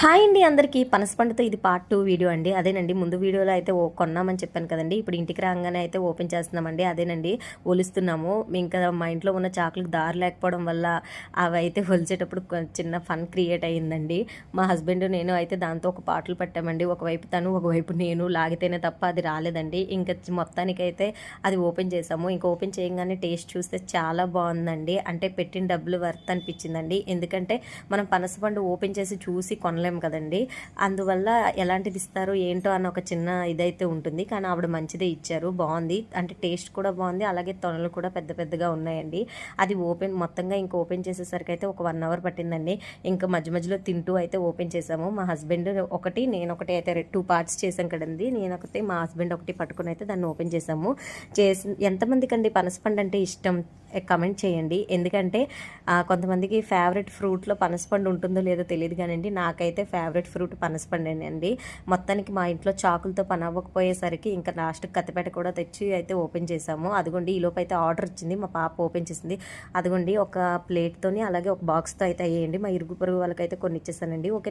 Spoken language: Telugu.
హాయ్ అండి అందరికీ పనసపండుతో ఇది పార్ట్ 2 వీడియో అండి. అదేనండి ముందు వీడియోలో అయితే కొన్నామని చెప్పాను కదండి. ఇప్పుడు ఇంటికి రాగానే అయితే ఓపెన్ చేస్తున్నామండి. అదేనండి ఒలుస్తున్నాము. ఇంకా మా ఇంట్లో ఉన్న చాకులకు దారి లేకపోవడం వల్ల అవి అయితే ఒలిచేటప్పుడు చిన్న ఫన్ క్రియేట్ అయ్యిందండి. మా హస్బెండ్ నేను అయితే దాంతో ఒక పాటలు పెట్టామండి. ఒకవైపు తను ఒకవైపు నేను లాగితేనే తప్ప అది రాలేదండి. ఇంకా మొత్తానికైతే అది ఓపెన్ చేసాము. ఇంకా ఓపెన్ చేయగానే టేస్ట్ చూస్తే చాలా బాగుందండి. అంటే పెట్టిన డబ్బులు వర్త్ అనిపించిందండి. ఎందుకంటే మనం పనసపండు ఓపెన్ చేసి చూసి కొనలేము కదండి. అందువల్ల ఎలాంటిది ఇస్తారో ఏంటో అన్న ఒక చిన్న ఇదైతే ఉంటుంది. కానీ ఆవిడ మంచిదే ఇచ్చారు, బాగుంది. అంటే టేస్ట్ కూడా బాగుంది, అలాగే తొనలు కూడా పెద్ద పెద్దగా ఉన్నాయండి. అది మొత్తంగా ఇంకా ఓపెన్ చేసేసరికి అయితే ఒక 1 అవర్ పట్టిందండి. ఇంకా మధ్య మధ్యలో తింటూ అయితే ఓపెన్ చేసాము. మా హస్బెండ్ ఒకటి నేను ఒకటి అయితే 2 పార్ట్స్ చేసాం కదండి. నేను ఒకటి మా హస్బెండ్ ఒకటి పట్టుకుని అయితే దాన్ని ఓపెన్ చేసాము. ఎంతమందికి అండి పనసపండు అంటే ఇష్టం కమెంట్ చేయండి. ఎందుకంటే కొంతమందికి ఫేవరెట్ ఫ్రూట్లో పనసపండు ఉంటుందో లేదో తెలియదు కానండి, నాకైతే ఫేవరెట్ ఫ్రూట్ పనసపండేనండి. మొత్తానికి మా ఇంట్లో చాకులతో పని అవ్వకపోయేసరికి ఇంకా లాస్ట్ కత్తిపేట కూడా తెచ్చి అయితే ఓపెన్ చేసాము. అదిగోండి ఈలోపు అయితే ఆర్డర్ వచ్చింది, మా పాప ఓపెన్ చేసింది. అదిగోండి ఒక ప్లేట్తోని అలాగే ఒక బాక్స్తో అయితే అయ్యేయండి. మా ఇరుగు పొరుగు వాళ్ళకైతే కొన్ని ఇచ్చేసానండి. ఓకే.